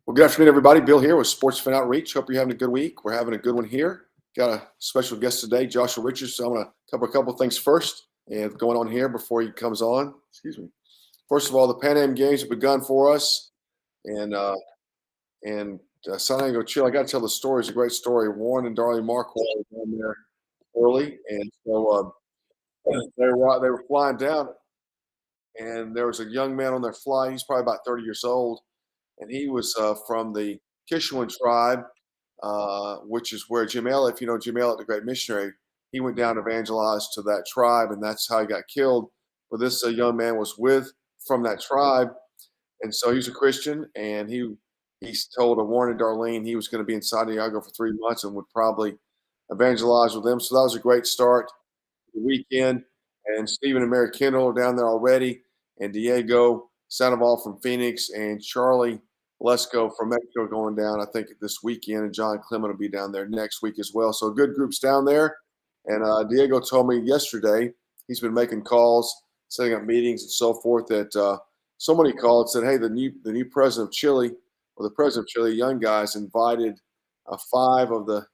Well, good afternoon, everybody. Bill here with Sports Fan Outreach. Hope you're having a good week. We're having a good one here. Got a special guest today, Joshua Richards. So I'm going to cover a couple of things first and going on here before he comes on. Excuse me. First of all, the Pan Am Games have begun for us, and San Diego Chill. I got to tell the story. It's a great story. Warren and Darlene Markwell were down there early, and so they were flying down, and there was a young man on their flight. He's probably about 30 years old, and he was from the Kishwan tribe, which is where Jim Elliott, if you know Jim Elliott, the great missionary, he went down and evangelized to that tribe, and that's how he got killed. But this young man was from that tribe, and so he's a Christian, and he's told Warren and Darlene he was going to be in San Diego for 3 months and would probably evangelize with them. So that was a great start to the weekend. And Stephen and Mary Kendall are down there already, and Diego Sandoval from Phoenix, and Charlie Lesko from Mexico going down, I think, this weekend, and John Clement will be down there next week as well. So good groups down there. And Diego told me yesterday he's been making calls, setting up meetings and so forth, that somebody called and said, hey, the new president of Chile, or the president of Chile, young guys, invited 5 of the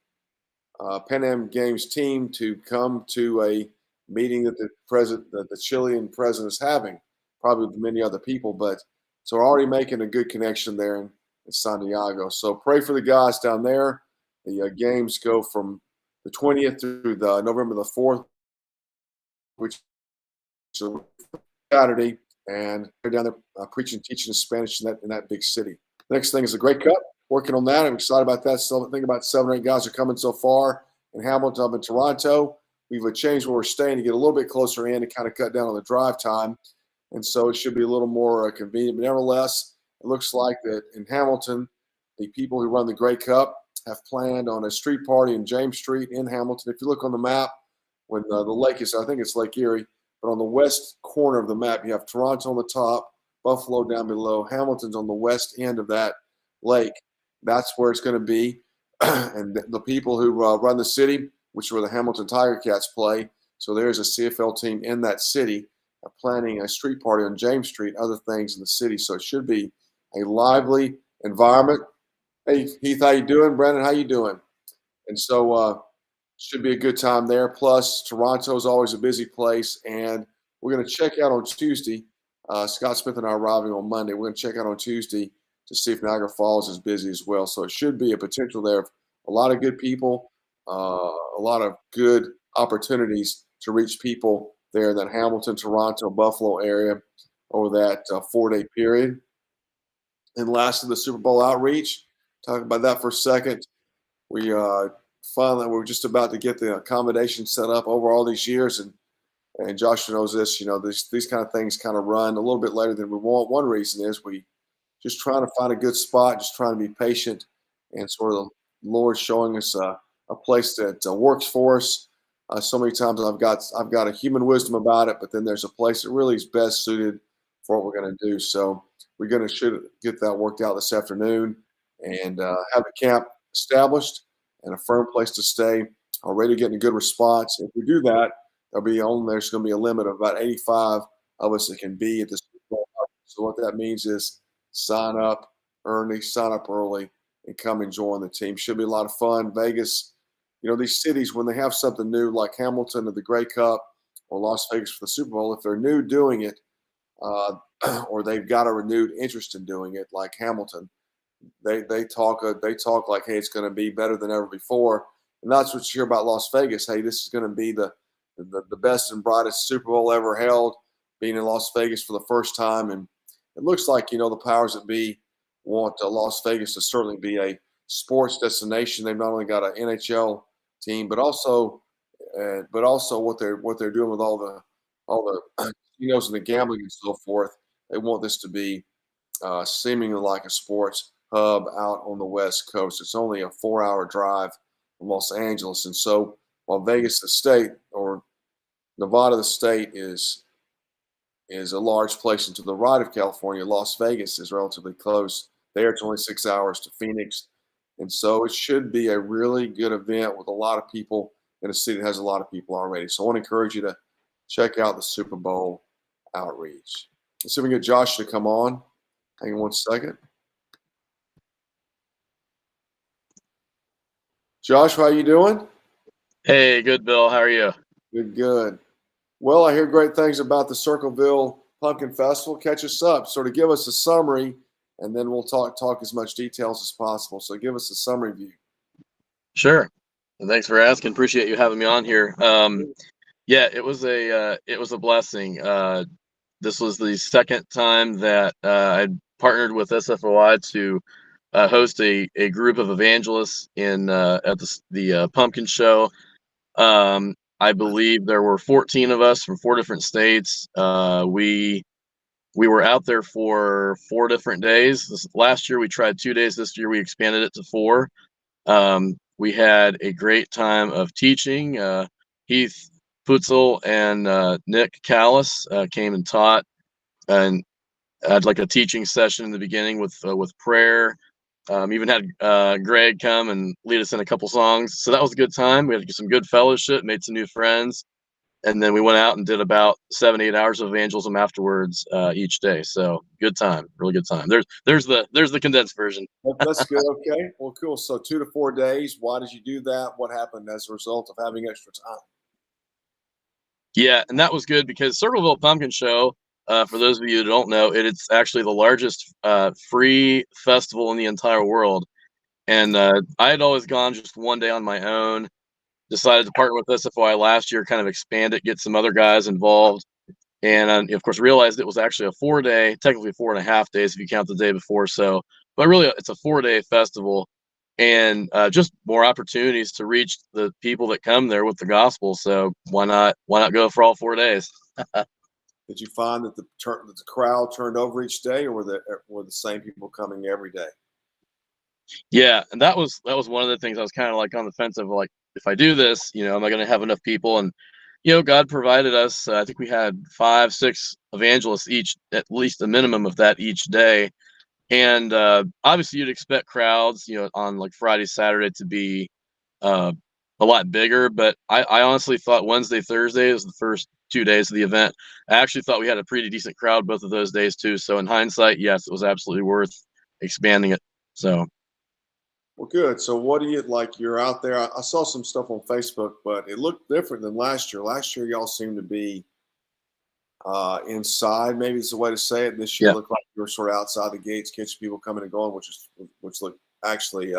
Pan Am Games team to come to a meeting that the Chilean president is having, probably with many other people, but so we're already making a good connection there in San Diego. So pray for the guys down there. The games go from the 20th through the November the 4th, which is Saturday, and they're down there preaching, teaching in Spanish in that big city. The next thing is the Grey Cup. Working on that. I'm excited about that. So I think about 7 or 8 guys are coming so far. In Hamilton, I'm in Toronto. We've changed where we're staying to get a little bit closer in to kind of cut down on the drive time. And so it should be a little more convenient. But nevertheless, it looks like that in Hamilton, the people who run the Grey Cup have planned on a street party in James Street in Hamilton. If you look on the map, when the lake is, I think it's Lake Erie, but on the west corner of the map, you have Toronto on the top, Buffalo down below, Hamilton's on the west end of that lake. That's where it's going to be. And the people who run the city, which is where the Hamilton Tiger Cats play, so there's a CFL team in that city, planning a street party on James Street, other things in the city. So it should be a lively environment. Hey, Heath, how you doing? Brandon, how you doing? And so should be a good time there. Plus, Toronto is always a busy place, and we're going to check out on Tuesday. Scott Smith and I are arriving on Monday. We're going to check out on Tuesday to see if Niagara Falls is busy as well. So it should be a potential there of a lot of good people, a lot of good opportunities to reach people there in that Hamilton, Toronto, Buffalo area over that 4-day period. And lastly, the Super Bowl outreach. Talk about that for a second. We're just about to get the accommodation set up over all these years, and Joshua knows this. These kind of things kind of run a little bit later than we want. One reason is we just trying to find a good spot, just trying to be patient, and sort of the Lord showing us a place that works for us. So many times I've got a human wisdom about it, but then there's a place that really is best suited for what we're going to do. So we're going to should get that worked out this afternoon and have the camp established and a firm place to stay. Already getting a good response. If we do that, there's going to be a limit of about 85 of us that can be at the Super Bowl. So what that means is sign up early, and come and join the team. Should be a lot of fun. Vegas. These cities, when they have something new like Hamilton or the Grey Cup or Las Vegas for the Super Bowl, if they're new doing it or they've got a renewed interest in doing it, like Hamilton, they talk like, hey, it's going to be better than ever before. And that's what you hear about Las Vegas. Hey, this is going to be the best and brightest Super Bowl ever held, being in Las Vegas for the first time. And it looks like, the powers that be want Las Vegas to certainly be a sports destination. They've not only got an NHL team, but also what they're doing with all the casinos and the gambling and so forth. They want this to be seemingly like a sports hub out on the West Coast. It's only a 4-hour drive from Los Angeles, and so while Vegas, the state, or Nevada, the state, is a large place and to the right of California, Las Vegas is relatively close. There, it's only 6 hours to Phoenix. And so it should be a really good event with a lot of people in a city that has a lot of people already. So I want to encourage you to check out the Super Bowl outreach. Let's see if we can get Josh to come on. Hang on one second. Josh, how you doing? Hey, good, Bill. How are you? Good, good. Well, I hear great things about the Circleville Pumpkin Festival. Catch us up. Sort of give us a summary, and then we'll talk as much details as possible. So give us a summary view. Sure. And thanks for asking. Appreciate you having me on here. Yeah, it was a blessing. This was the second time that I partnered with SFOI to host a group of evangelists in at the Pumpkin Show. I believe there were 14 of us from 4 different states. We were out there for 4 different days. Last year we tried 2 days. This year we expanded it to 4. We had a great time of teaching. Heath Putzel and Nick Callis came and taught, and had like a teaching session in the beginning with prayer. Even had Greg come and lead us in a couple songs. So that was a good time. We had some good fellowship, made some new friends, and then we went out and did about 7-8 hours of evangelism afterwards each day. So good time, really good time. There's the condensed version. That's good. Okay. Well, cool. So 2 to 4 days. Why did you do that? What happened as a result of having extra time? Yeah, and that was good because Circleville Pumpkin Show, for those of you who don't know, it's actually the largest free festival in the entire world. And I had always gone just one day on my own. Decided to partner with SFOI last year, kind of expand it, get some other guys involved, and of course realized it was actually a 4-day, technically 4.5 days if you count the day before. So, but really, it's a 4-day festival, and just more opportunities to reach the people that come there with the gospel. So why not go for all 4 days? Did you find that the crowd turned over each day, or were the same people coming every day? Yeah, and that was one of the things I was kind of like on the fence of, like, if I do this, am I going to have enough people? And God provided us. I think we had 5, 6 evangelists each, at least a minimum of that each day. And obviously, you'd expect crowds, on like Friday, Saturday to be uh, a lot bigger. But I honestly thought Wednesday, Thursday was the first 2 days of the event. I actually thought we had a pretty decent crowd both of those days too. So in hindsight, yes, it was absolutely worth expanding it. So. Well, good. So what do you like? You're out there. I saw some stuff on Facebook, but it looked different than last year. Last year, y'all seemed to be inside. Maybe it's the way to say it. This year Yeah. looked like you were sort of outside the gates, catching people coming and going, which looked actually,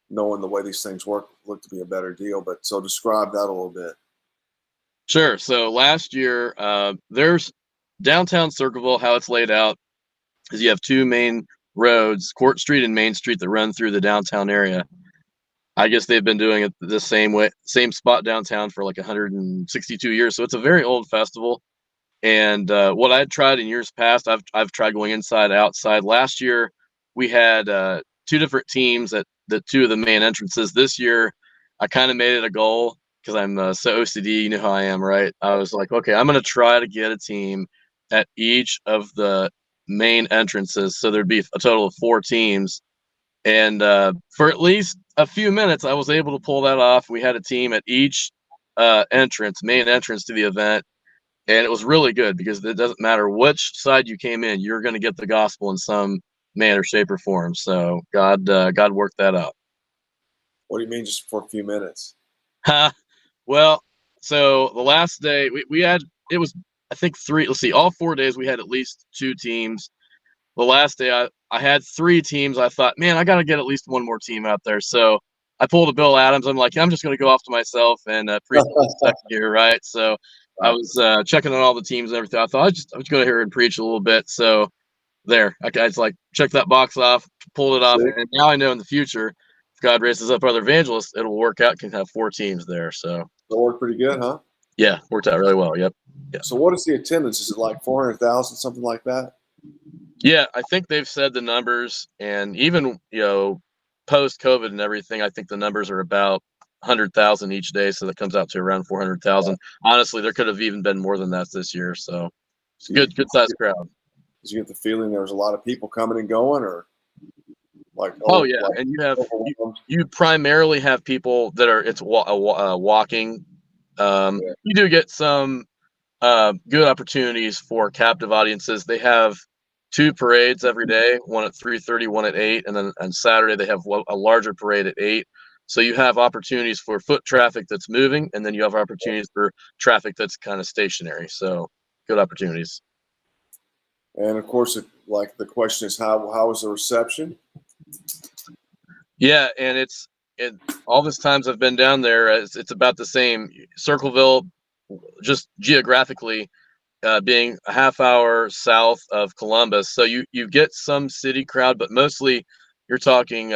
knowing the way these things work, looked to be a better deal. But so describe that a little bit. Sure. So last year, there's downtown Circleville. How it's laid out is you have 2 main roads, Court Street and Main Street, that run through the downtown area. I guess they've been doing it the same way, same spot downtown for like 162 years. So it's a very old festival. And what I'd tried in years past, I've tried going inside, outside. Last year, we had 2 different teams at the 2 of the main entrances. This year, I kind of made it a goal because I'm so OCD. You know how I am, right? I was like, okay, I'm going to try to get a team at each of the main entrances. So there'd be a total of 4 teams. And for at least a few minutes, I was able to pull that off. We had a team at each main entrance to the event. And it was really good because it doesn't matter which side you came in, you're going to get the gospel in some manner, shape, or form. So God worked that out. What do you mean, just for a few minutes? Well, so the last day we had, it was, I think 3. Let's see, all 4 days we had at least 2 teams. The last day I had 3 teams. I thought, man, I got to get at least one more team out there. So I pulled a Bill Adams. I'm like, I'm just going to go off to myself and preach the second year, right? So I was checking on all the teams and everything. I thought I was going to hear and preach a little bit. So there, I just like check that box off, pulled it off, and now I know in the future, if God raises up other evangelists, it'll work out. Can have 4 teams there. So That worked pretty good, huh? yeah, worked out really well. Yep. Yeah. So what is the attendance? Is it like 400,000, something like that? Yeah, I think they've said the numbers, and even post COVID and everything, I think the numbers are about 100,000 each day, so that comes out to around 400,000. Honestly, there could have even been more than that this year. So it's a good sized crowd. Did you get the feeling there was a lot of people coming and going, or like? Oh yeah, and you primarily have people that are walking. You do get some good opportunities for captive audiences. They have 2 parades every day, one at 3:30, one at 8, and then on Saturday they have a larger parade at 8. So you have opportunities for foot traffic that's moving, and then you have opportunities for traffic that's kind of stationary. So good opportunities. And of course, like the question is, how was the reception? Yeah, and all this times I've been down there, it's about the same. Circleville, just geographically, being a half hour south of Columbus, so you get some city crowd, but mostly you're talking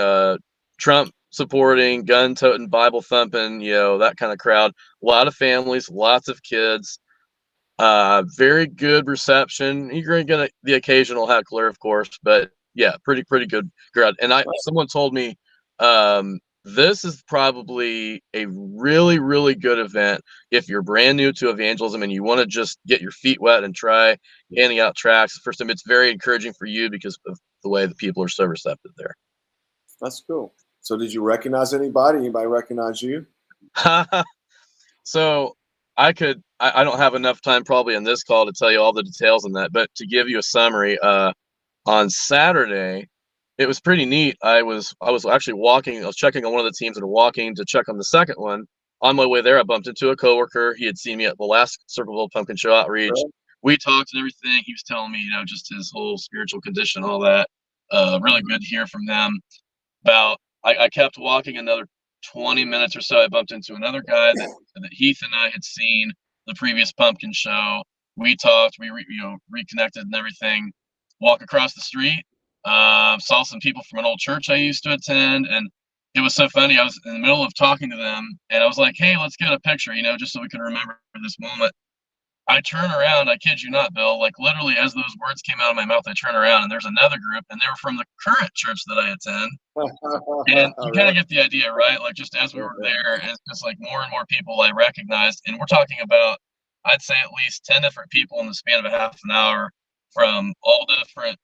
Trump supporting, gun toting, Bible thumping, that kind of crowd. A lot of families, lots of kids. Very good reception. You're going to get the occasional heckler, of course, but yeah, pretty good crowd. And someone told me this is probably a really, really good event if you're brand new to evangelism and you want to just get your feet wet and try handing out tracts. First time, it's very encouraging for you because of the way the people are so receptive there. That's cool. So did you recognize anybody? Anybody recognize you? So I don't have enough time probably on this call to tell you all the details on that, but to give you a summary, on Saturday, it was pretty neat. I was actually walking. I was checking on one of the teams and walking to check on the second one. On my way there, I bumped into a coworker. He had seen me at the last Circleville Pumpkin Show outreach. Really? We talked and everything. He was telling me, just his whole spiritual condition, all that. Really good to hear from them. I kept walking another 20 minutes or so. I bumped into another guy that Heath and I had seen the previous pumpkin show. We talked, we reconnected and everything. Walk across the street, saw some people from an old church I used to attend, and it was so funny. I was in the middle of talking to them, and I was like, "Hey, let's get a picture, just so we can remember this moment." I turn around, I kid you not, Bill, like literally as those words came out of my mouth, I turn around and there's another group, and they were from the current church that I attend. And you kind of get the idea, right? Like just as we were there, it's just like more and more people I recognized. And we're talking about, I'd say at least 10 different people in the span of a half an hour from all different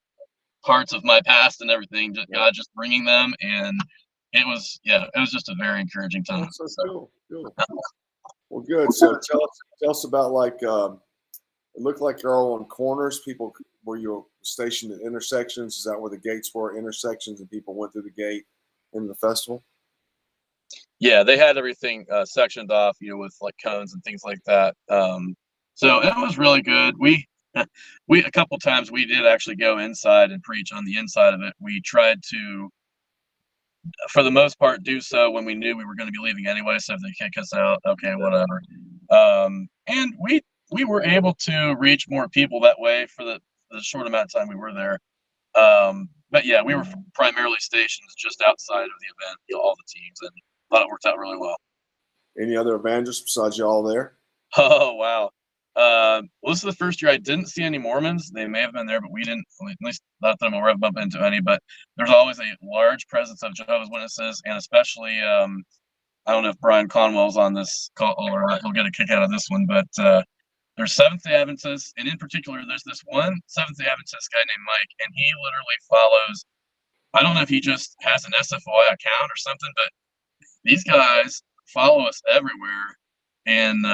parts of my past and everything. God just bringing them. And it was just a very encouraging time. That's so cool. Well, good. So tell us about it looked like you're all on corners. People, were you stationed at intersections? Is that where the gates were, intersections, and people went through the gate in the festival? Yeah, they had everything sectioned off, with like cones and things like that. So it was really good. We a couple times we did actually go inside and preach on the inside of it. We tried to, for the most part, do so when we knew we were going to be leaving anyway. So if they kick us out, okay, whatever. And we were able to reach more people that way for the short amount of time we were there. But yeah, we were primarily stationed just outside of the event, all the teams, and thought it worked out really well. Any other evangelists besides y'all there? Oh, wow. Well, this is the first year I didn't see any Mormons. They may have been there, but we didn't, at least not that I'm aware of, bump into any. But there's always a large presence of Jehovah's Witnesses, and especially, I don't know if Brian Conwell's on this call or not. He'll get a kick out of this one, but there's Seventh-day Adventists, and in particular, there's this one Seventh-day Adventist guy named Mike, and he literally follows, I don't know if he just has an SFOI account or something, but these guys follow us everywhere, and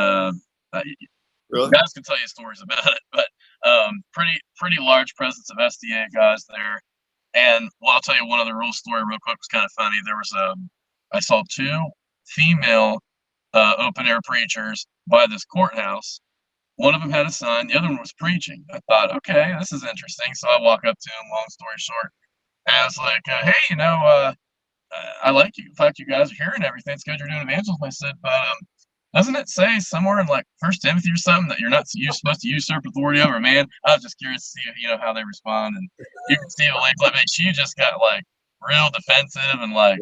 Really? guys can tell you stories about it, but pretty large presence of SDA guys there. And well, I'll tell you one other real story real quick. It was kind of funny. There was I saw two female open air preachers by this courthouse. One of them had a sign, the other one was preaching. I thought, okay, this is interesting. So I walk up to him, long story short, and I was like, hey, I like you. The fact you guys are here and everything. It's good you're doing evangelism. I said, but doesn't it say somewhere in like First Timothy or something that you're supposed to usurp authority over man? I was just curious to see, how they respond. And you can see the lady, I mean, she just got like real defensive and like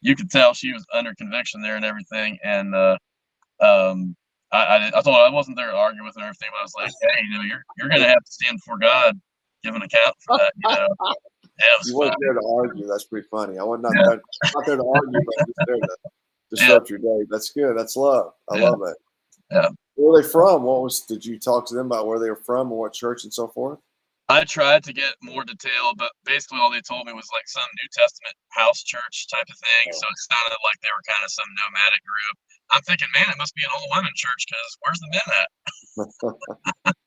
you could tell she was under conviction there and everything. And I thought I wasn't there to argue with her and everything, but I was like, hey, you're gonna have to stand before God, give an account for that, Yeah, you weren't there to argue. That's pretty funny. I was not there to argue, but just there to disrupt your day. That's good. That's love. I love it. Yeah. Where are they from? Did you talk to them about where they were from and what church and so forth? I tried to get more detail, but basically all they told me was like some New Testament house church type of thing. So it sounded like they were kind of some nomadic group. I'm thinking, man, it must be an all women church because where's the men at?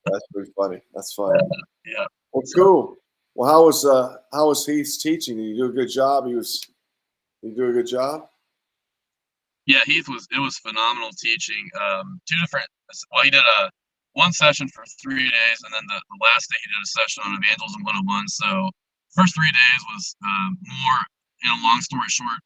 That's pretty funny. That's funny. Yeah. Well, cool. Well, how was Heath's teaching? Did he do a good job? Did he do a good job? Yeah, it was phenomenal teaching. Two different. Well, he did a one session for 3 days, and then the last day he did a session on evangelism 101. So first 3 days was more. Long story short,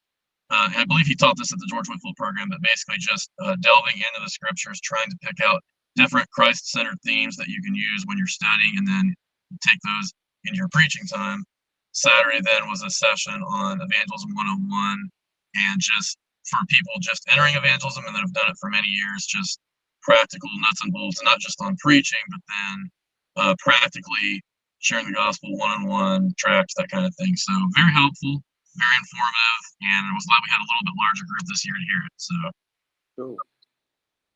I believe he taught this at the George Whitfield program, but basically just delving into the scriptures, trying to pick out different Christ-centered themes that you can use when you're studying, and then take those in your preaching time. Saturday then was a session on evangelism 101, and just for people just entering evangelism and that have done it for many years, just practical nuts and bolts, not just on preaching, but then practically sharing the gospel one-on-one tracks, that kind of thing. So very helpful, very informative, and I was glad we had a little bit larger group this year to hear it. So Cool.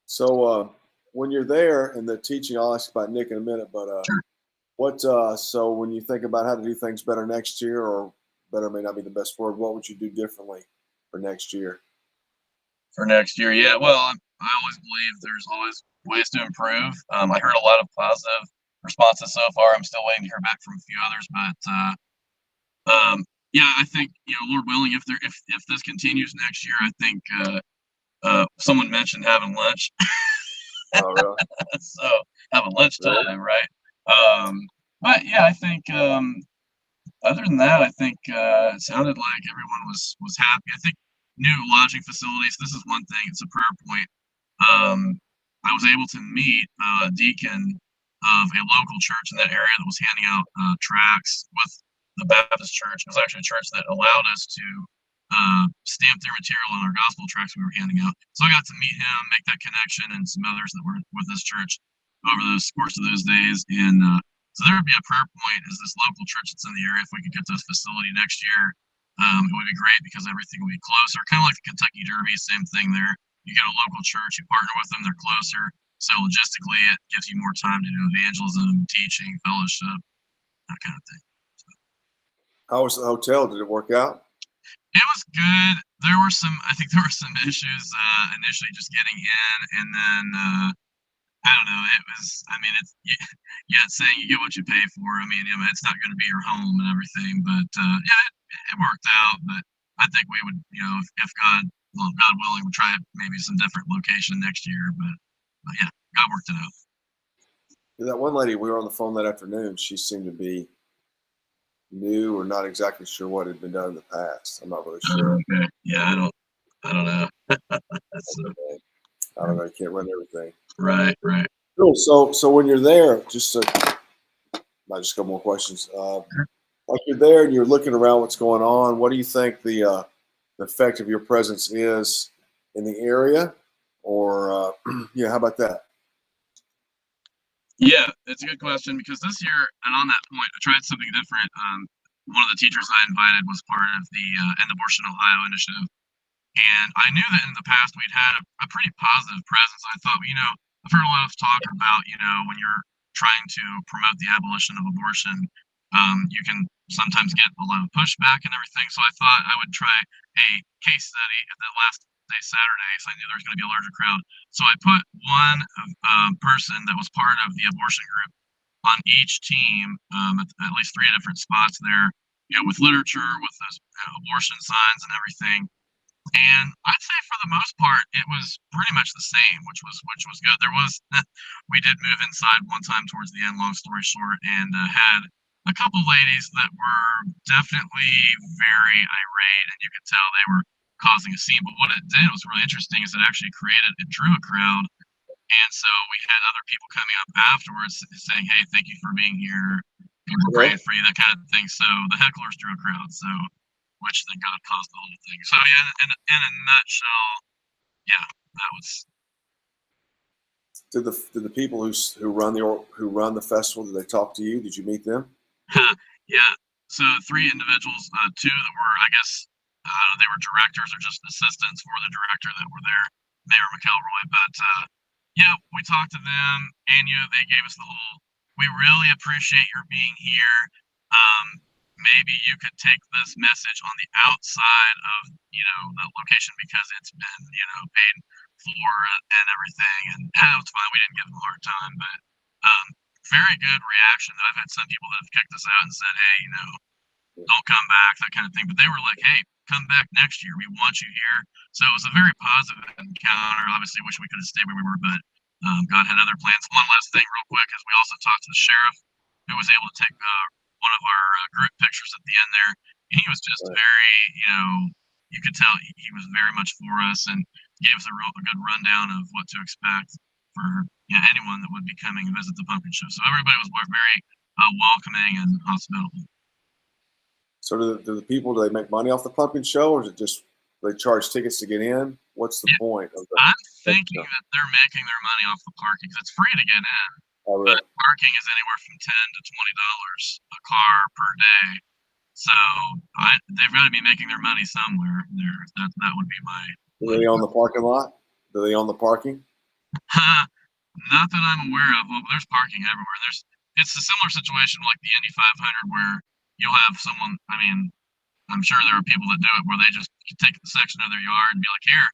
So when you're there and the teaching, I'll ask about Nick in a minute, but sure. so when you think about how to do things better next year, or better may not be the best word, what would you do differently for next year? For next year, yeah. Well, I always believe there's always ways to improve. I heard a lot of positive responses so far. I'm still waiting to hear back from a few others, but yeah, I think Lord willing, if this continues next year, I think someone mentioned having lunch, Oh, really? so having lunch time, right? But yeah, I think other than that, I think it sounded like everyone was happy. I think new lodging facilities. This is one thing. It's a prayer point. I was able to meet a deacon of a local church in that area that was handing out tracts with the Baptist church. It was actually a church that allowed us to stamp their material on our gospel tracts we were handing out. So I got to meet him, make that connection, and some others that were with this church over the course of those days. And so there would be a prayer point as this local church that's in the area. If we could get this facility next year, it would be great because everything would be closer. Kind of like the Kentucky Derby, same thing there. You get a local church, you partner with them, they're closer. So logistically, it gives you more time to do evangelism, teaching, fellowship, that kind of thing. So, How was the hotel? Did it work out? it was good. I think there were some issues initially just getting in, and then I don't know. It was, I mean, yeah, it's saying you get what you pay for. I mean, it's not going to be your home and everything, but yeah, it worked out. But I think we would, if God willing, we'll try maybe some different location next year. But yeah, God worked it out. That one lady we were on the phone that afternoon, she seemed to be new or not exactly sure what had been done in the past. I'm not really sure. Okay. Yeah, I don't know. That's I don't know. You can't run everything. right, right. Cool. So when you're there, might just a couple more questions. Like you're there and you're looking around what's going on. What do you think the effect of your presence is in the area? Or yeah, how about that? Yeah, it's a good question because this year, and on that point, I tried something different. One of the teachers I invited was part of the End Abortion Ohio initiative. And I knew that in the past we'd had a pretty positive presence. I thought, I've heard a lot of talk about, when you're trying to promote the abolition of abortion, you can sometimes get a lot of pushback and everything. So I thought I would try a case study at the last day Saturday. So I knew there was going to be a larger crowd. So I put one person that was part of the abortion group on each team, at least three different spots there, with literature, with those abortion signs and everything. And I'd say for the most part, it was pretty much the same, which was good. We did move inside one time towards the end. Long story short, and had a couple ladies that were definitely very irate, and you could tell they were causing a scene. But what it did was really interesting is it drew a crowd, and so we had other people coming up afterwards saying, "Hey, thank you for being here. We're praying for you," that kind of thing. So the hecklers drew a crowd. So which then God caused the whole thing. So yeah, in a nutshell, yeah, that was. Did the people who run the festival, did they talk to you? Did you meet them? Yeah. So three individuals, two that were, I guess, they were directors or just assistants for the director that were there, Mayor McElroy. But yeah, we talked to them, and they gave us the whole. We really appreciate your being here. Maybe you could take this message on the outside of the location because it's been paid for and everything, and it's fine. We didn't give them a hard time, but very good reaction. I've had some people that have kicked us out and said, "Hey, don't come back, that kind of thing. But they were like, hey, come back next year. We want you here. So it was a very positive encounter. Obviously, wish we could have stayed where we were, but God had other plans. One last thing, real quick, is we also talked to the sheriff, who was able to take one of our group pictures at the end there. And he was just very, you could tell he was very much for us and gave us a good rundown of what to expect for anyone that would be coming and visit the pumpkin show. So everybody was very welcoming and hospitable. So do the people, do they make money off the pumpkin show, or is it just they charge tickets to get in? What's the point of the I'm thinking that they're making their money off the parking because it's free to get in. Oh, really? But parking is anywhere from $10 to $20 a car per day. So they've got to be making their money somewhere. That would be my. Do they own the parking lot? Do they own the parking? Not that I'm aware of. Well, there's parking everywhere. It's a similar situation like the Indy 500 where you'll have someone. I mean, I'm sure there are people that do it where they just take a section of their yard and be like, here,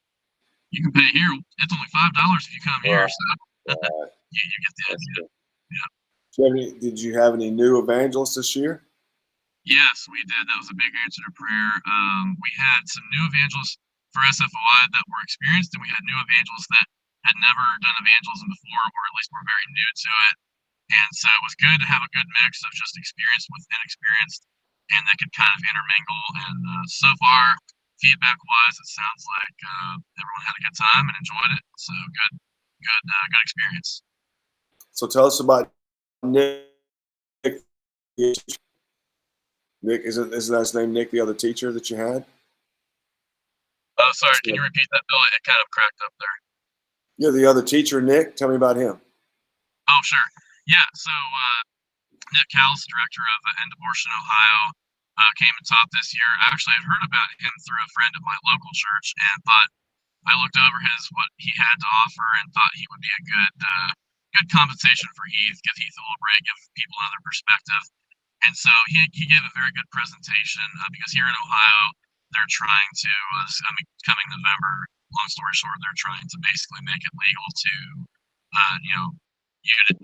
you can pay here. It's only $5 if you come here. So you get the idea. Yeah. Did you have any new evangelists this year? Yes, we did. That was a big answer to prayer. We had some new evangelists for SFOI that were experienced, and we had new evangelists that had never done evangelism before, or at least were very new to it. And so it was good to have a good mix of just experienced with inexperienced, and they could kind of intermingle. And so far, feedback-wise, it sounds like everyone had a good time and enjoyed it. So good experience. So tell us about Nick. Nick, isn't that his name, Nick, the other teacher that you had? Oh, sorry. Can you repeat that, Bill? It kind of cracked up there. Yeah, the other teacher, Nick. Tell me about him. Oh, sure. Yeah, so Nick Callis, director of End Abortion Ohio, came and taught this year. Actually, I'd heard about him through a friend of my local church, and thought I looked over what he had to offer and thought he would be a good compensation for Heath, give Heath a little break, give people another perspective. And so he gave a very good presentation because here in Ohio, they're trying to, coming November, long story short, they're trying to basically make it legal to,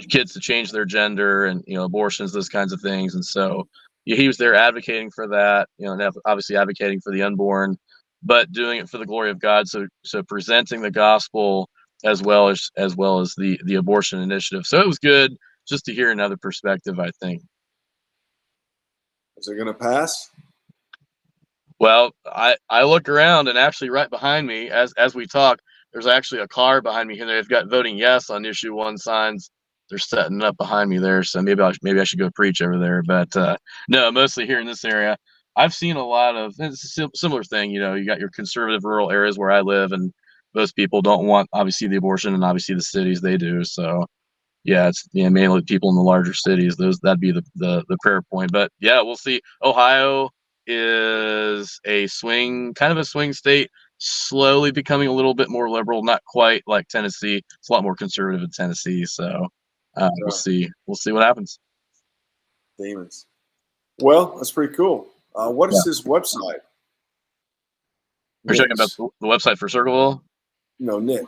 kids to change their gender and, abortions, those kinds of things. And so he was there advocating for that, and obviously advocating for the unborn, but doing it for the glory of God. So presenting the gospel as well as the abortion initiative. So it was good just to hear another perspective, I think. Is it going to pass? Well, I look around, and actually right behind me, as we talk, there's actually a car behind me here. They've got voting yes on issue 1 signs. They're setting up behind me there, so maybe I should go preach over there. But no, mostly here in this area. I've seen a lot of, it's a similar thing. You got your conservative rural areas where I live, and most people don't want obviously the abortion, and obviously the cities they do. So yeah, it's mainly people in the larger cities. That'd be the prayer point. But yeah, we'll see. Ohio is kind of a swing state, slowly becoming a little bit more liberal, not quite like Tennessee. It's a lot more conservative in Tennessee. So we'll see what happens. Demons. Well, that's pretty cool. What is his website? You're talking about the website for Circleville? No, Nick.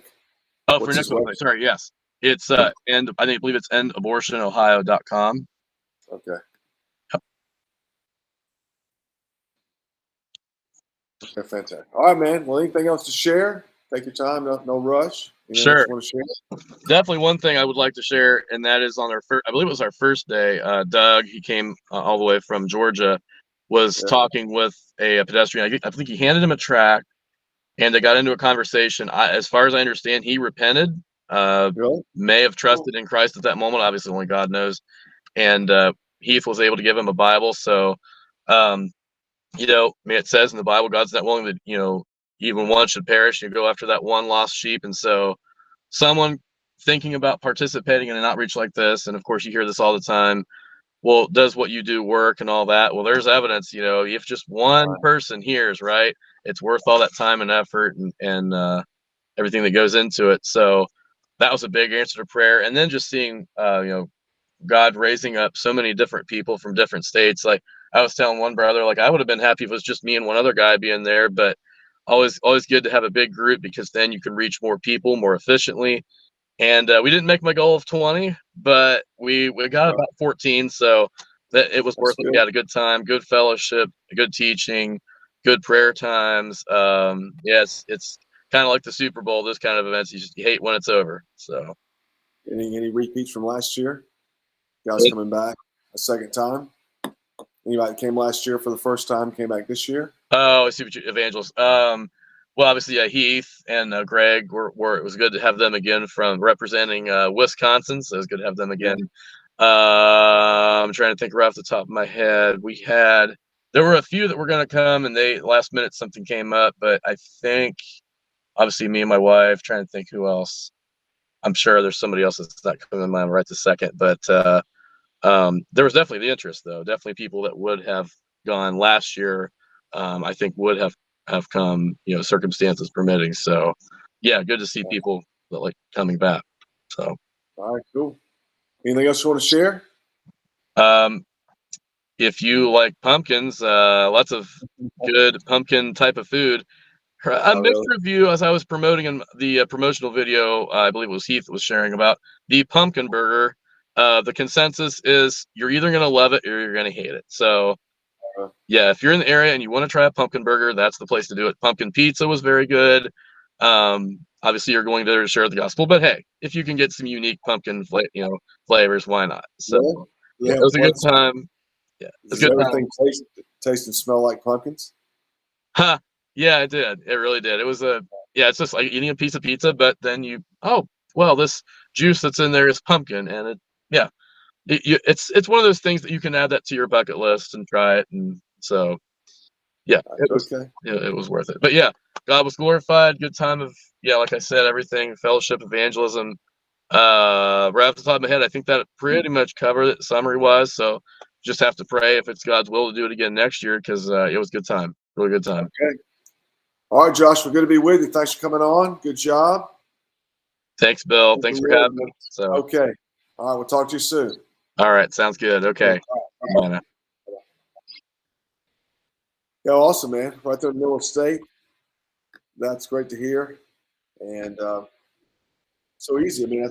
Oh, for Nick's website. Sorry, yes. It's I believe it's endabortionohio.com. Okay. Okay, fantastic. All right, man. Well, anything else to share? Take your time. No rush. Sure. Else you want to share? Definitely one thing I would like to share, and that is on I believe it was our first day. Doug, he came all the way from Georgia, was talking with a pedestrian. I think he handed him a tract, and they got into a conversation. As far as I understand, he repented. Really? May have trusted in Christ at that moment. Obviously, only God knows. And Heath was able to give him a Bible. So, it says in the Bible, God's not willing that even one should perish. You go after that one lost sheep. And so, someone thinking about participating in an outreach like this, and of course, you hear this all the time. Well, does what you do work and all that? Well, there's evidence. If just one person hears, right, it's worth all that time and effort and everything that goes into it. So that was a big answer to prayer. And then just seeing, God raising up so many different people from different states. Like I was telling one brother, like I would have been happy if it was just me and one other guy being there, but always good to have a big group because then you can reach more people more efficiently. And we didn't make my goal of 20, but we got about 14. So it was That's worth it. good. We had a good time, good fellowship, good teaching, good prayer times. Yeah, it's kind of like the Super Bowl. This kind of events, you hate when it's over. So Any repeats from last year? Guys coming back a second time? Anybody that came last year for the first time came back this year? Oh, I see what you evangelist. Well, obviously, yeah, Heath and Greg were. It was good to have them again from representing Wisconsin. So it was good to have them Yeah. again. I'm trying to think right off the top of my head. There were a few that were going to come, and they last minute something came up. But I think obviously me and my wife. Trying to think who else. I'm sure there's somebody else that's not coming to mind right this second. But there was definitely the interest, though. Definitely people that would have gone last year. I think would have come, circumstances permitting. So, yeah, good to see people that like coming back. So, All right, cool. Anything else you want to share? um, if you like pumpkins, lots of good pumpkin type of food. A Oh, really? mixed review as I was promoting in the promotional video. I believe it was Heath was sharing about the pumpkin burger. The consensus is you're either going to love it or you're going to hate it. So, Uh, yeah, if you're in the area and you want to try a pumpkin burger, that's the place to do it. Pumpkin pizza was very good. Obviously, you're going there to share the gospel, but hey, if you can get some unique pumpkin, flavors, why not? So, yeah. yeah, Yeah. it was a good time. Yeah, it was a Does good time. everything taste and smell like pumpkins? Huh. Yeah, it did. It really did. It was it's just like eating a piece of pizza, but then well, this juice that's in there is pumpkin, and yeah, it's one of those things that you can add that to your bucket list and try it, and so yeah, Okay. it was worth it. But yeah, God was glorified. Good time of like I said, everything fellowship, evangelism. Right off the top of my head, I think that pretty much covered it summary wise. So just have to pray if it's God's will to do it again next year because it was a good time, really good time. Okay. All right, Josh, we're good to be with you. Thanks for coming on. Good job. Thanks, Bill. Thanks for having me. So, Okay. All right, we'll talk to you soon. all right, sounds good. Okay. Bye now. Yeah, awesome, man. Right there in the middle of the state. That's great to hear. And so easy. I mean,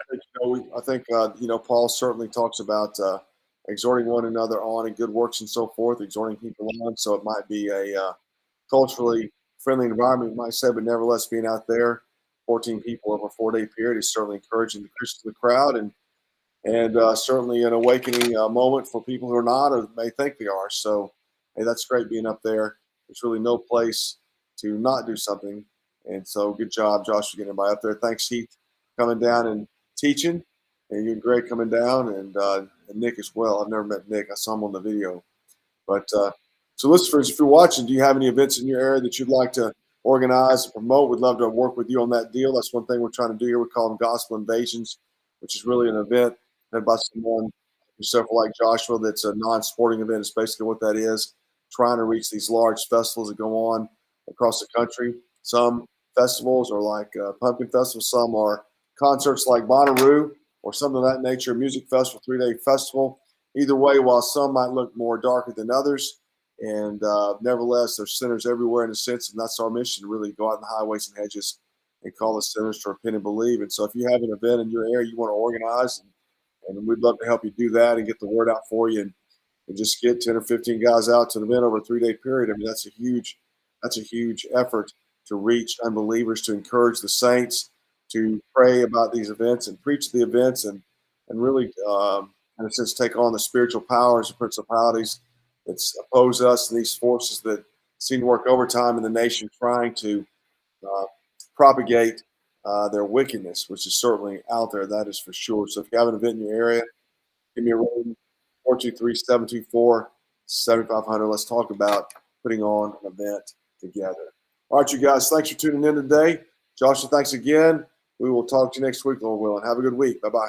I think Paul certainly talks about exhorting one another on and good works and so forth, exhorting people on. So it might be a culturally friendly environment, you might say, but nevertheless, being out there, 14 people over a 4-day period is certainly encouraging the Christians of the crowd and certainly an awakening moment for people who are not or may think they are. So, hey, that's great being up there. There's really no place to not do something. And so, good job, Josh, for getting everybody up there. Thanks, Heath, coming down and teaching, and you and Greg coming down, and Nick as well. I've never met Nick. I saw him on the video. But so, listeners, if you're watching, do you have any events in your area that you'd like to organize and promote? We'd love to work with you on that deal. That's one thing we're trying to do here. We call them Gospel Invasions, which is really an event led by someone yourself like Joshua. That's a non-sporting event. Is basically what that is. Trying to reach these large festivals that go on across the country. Some festivals are like Pumpkin Festival. Some are concerts like Bonnaroo or something of that nature. Music festival, 3-day festival. Either way, while some might look more darker than others, and nevertheless, there's sinners everywhere in a sense, and that's our mission to really go out in the highways and hedges and call the sinners to repent and believe. And so, if you have an event in your area you want to organize, and we'd love to help you do that and get the word out for you, and just get 10 or 15 guys out to an event over a 3-day period. I mean, that's a huge effort to reach unbelievers, to encourage the saints, to pray about these events and preach the events, and really, in a sense, take on the spiritual powers and principalities that oppose us and these forces that seem to work overtime in the nation, trying to uh, propagate their wickedness, which is certainly out there. That is for sure. So if you have an event in your area, give me a ring, 423-724-7500. Let's talk about putting on an event together. All right, you guys, thanks for tuning in today. Joshua, thanks again. We will talk to you next week, Lord willing. Have a good week. Bye-bye.